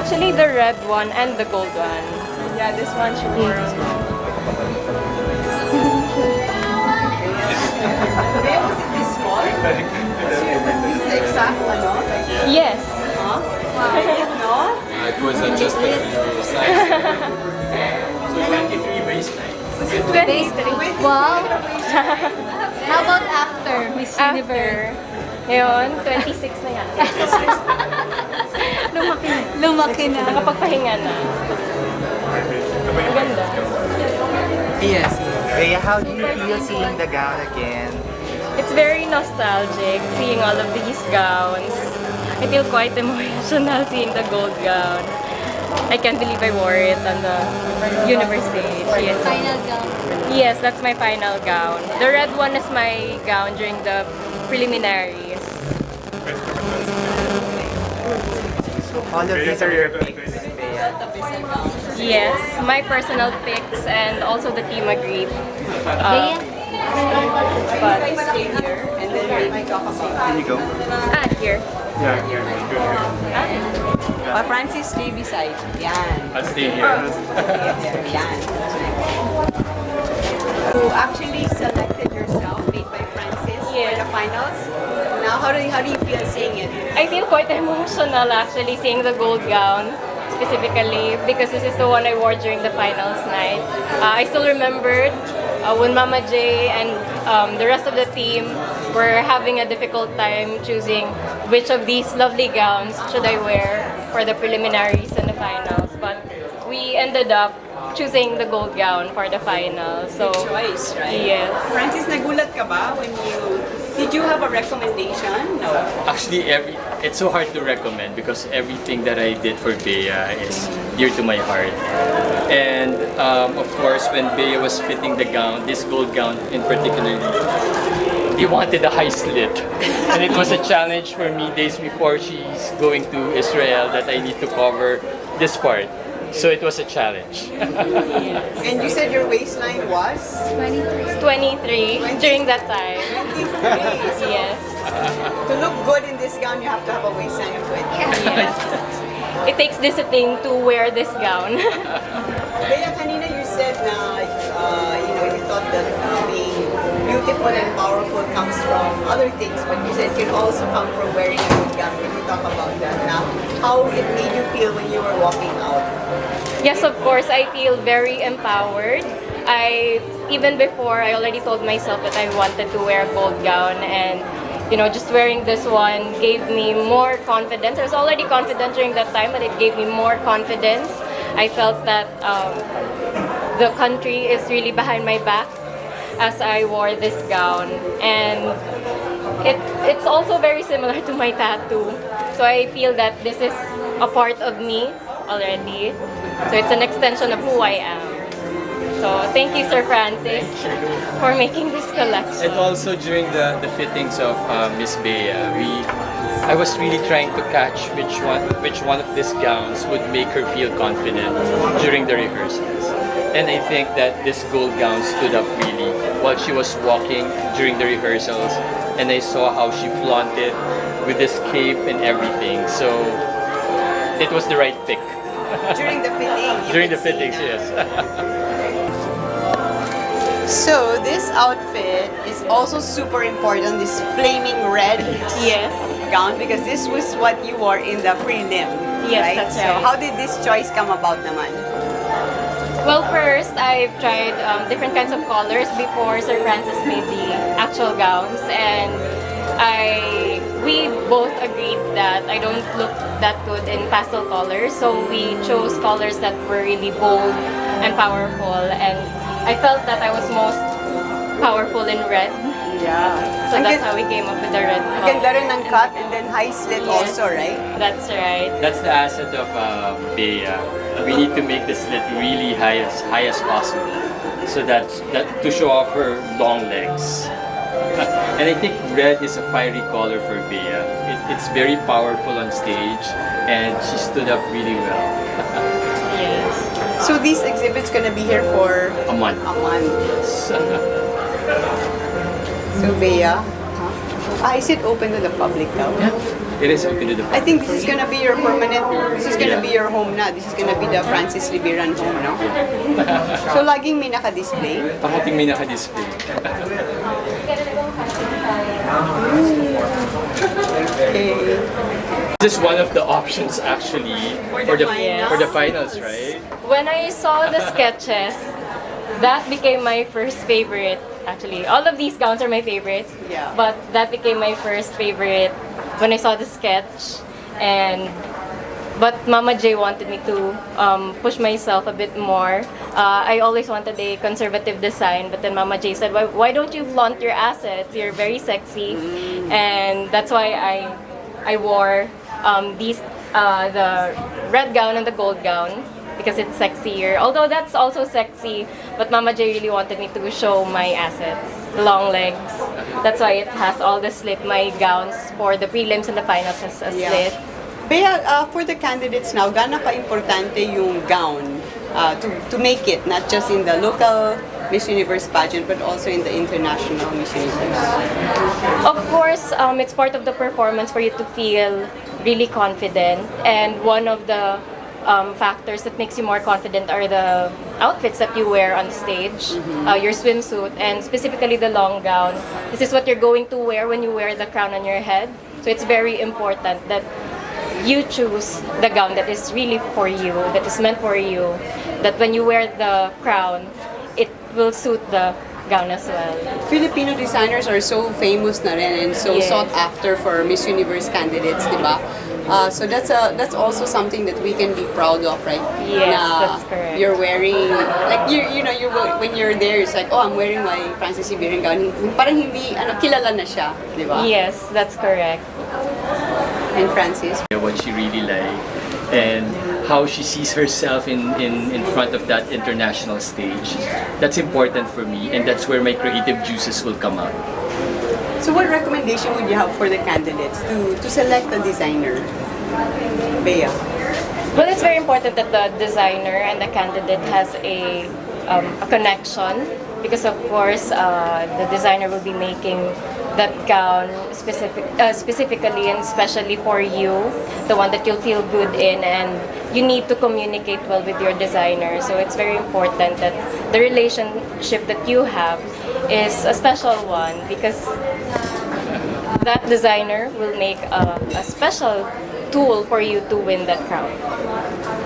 Actually, the red one and the gold one. Yeah, this one she wore. Bea, was it this small? This the exact one, no? Yes. Huh? No? It was adjusted to size. So 23 waistline. 23. Wow. How about after Miss After, Universe? ngayon, 26 na yan. Lumaki na. Nakapagpahinga na. Ang ganda. Yes. Bea, how do you feel seeing the gown again? It's very nostalgic seeing all of these gowns. I feel quite emotional seeing the gold gown. I can't believe I wore it on the universe stage. Yes. Final gown. Yes, that's my final gown. The red one is my gown during the preliminaries. All of these are your picks, Bea. Yes, my personal picks and also the team agreed. Bea? But, Stay here and then maybe talk about Can you go? here. Francis, stay beside. Yan. I'll stay here. Yan. You actually selected yourself, made by Francis, for the finals. Now, how do you feel seeing it? I feel quite emotional actually seeing the gold gown specifically because this is the one I wore during the finals night. I still remembered when Mama J and the rest of the team were having a difficult time choosing which of these lovely gowns should I wear for the preliminaries and the finals. But we ended up choosing the gold gown for the final. So Choice, right? yes. Francis, nagulat ka ba when did you have a recommendation? No. Actually, it's so hard to recommend because everything that I did for Bea is dear to my heart. And of course, when Bea was fitting the gown, this gold gown in particular, he wanted a high slit. And it was a challenge for me days before she's going to Israel that I need to cover this part. So it was a challenge. And you said your waistline was? 23 during that time. 23. So Yes. to look good in this gown, you have to have a waistline of 20. Yes. It takes discipline to wear this gown. Bea, kanina you said na you thought that being beautiful and powerful comes from other things, but you said it can also come from wearing a good gown. Can you talk about that now? How it made you feel when you were walking out? Yes, of course, I feel very empowered. Even before, I already told myself that I wanted to wear a gold gown, and just wearing this one gave me more confidence. I was already confident during that time, but it gave me more confidence. I felt that the country is really behind my back as I wore this gown, and it's also very similar to my tattoo. So I feel that this is a part of me already. So it's an extension of who I am. So thank you, Sir Francis, for making this collection. And also during the fittings of Miss Bea, I was really trying to catch which one of these gowns would make her feel confident during the rehearsals. And I think that this gold gown stood up really while she was walking during the rehearsals, and I saw how she flaunted with this cape and everything. So it was the right pick. During the fitting. During the fittings, yes. So this outfit is also super important, this flaming red Yes. gown, because this was what you wore in the prelim. Yes, right? that's So right. how did this choice come about naman? Well, first, I've tried different kinds of colors before Sir Francis made the actual gowns, and we both agreed that I don't look that good in pastel colors, so we chose colors that were really bold and powerful, and I felt that I was most powerful in red. Yeah. So that's how we came up with the red Ang color. ganda rin ng cut and then high slit Yes. also, right? That's right. That's the asset of Bea. We need to make the slit really high as possible, so that to show off her long legs. And I think red is a fiery color for Bea. It's very powerful on stage, and she stood up really well. Yes. So these exhibits gonna be here for A month. a month. Yes. So Bea, is it open to the public now? Yeah. It is open to the I public. think this is gonna be your permanent, this is gonna be your home na. This is gonna be the Francis Libiran home, no? So, laging may naka-display. Parating may naka-display. Okay. This is one of the options actually for the finals. for the finals, right? When I saw the sketches, that became my first favorite. Actually, all of these gowns are my favorites. Yeah. But that became my first favorite when I saw the sketch. But Mama J wanted me to push myself a bit more. I always wanted a conservative design, but then Mama J said, why don't you flaunt your assets? You're very sexy. And that's why I wore the red gown and the gold gown, because it's sexier. Although that's also sexy, but Mama J really wanted me to show my assets, the long legs. That's why it has all the slit. My gowns for the prelims and the finals has a slit. Bea, for the candidates now, gaano ka-importante yung gown to make it, not just in the local Miss Universe pageant, but also in the international Miss Universe? Of course, it's part of the performance for you to feel really confident. And one of the factors that makes you more confident are the outfits that you wear on stage, your swimsuit, and specifically the long gown. This is what you're going to wear when you wear the crown on your head. So it's very important that you choose the gown that is really for you, that is meant for you, that when you wear the crown, it will suit the gown as well. Filipino designers are so famous na rin and so Yes. sought after for Miss Universe candidates, di ba? So that's also something that we can be proud of, right? Yes, that's correct. You're wearing, like you know, when you're there, it's like, oh, I'm wearing my Francis Libiran gown. Parang hindi, kilala na siya, di ba? Yes, that's correct. And Francis? What she really liked and how she sees herself in front of that international stage. That's important for me, and that's where my creative juices will come out. So what recommendation would you have for the candidates to select a designer? Bea? Well, it's very important that the designer and the candidate has a connection, because of course the designer will be making that gown specifically and especially for you, the one that you'll feel good in, and you need to communicate well with your designer. So it's very important that the relationship that you have is a special one, because that designer will make a special tool for you to win that crown.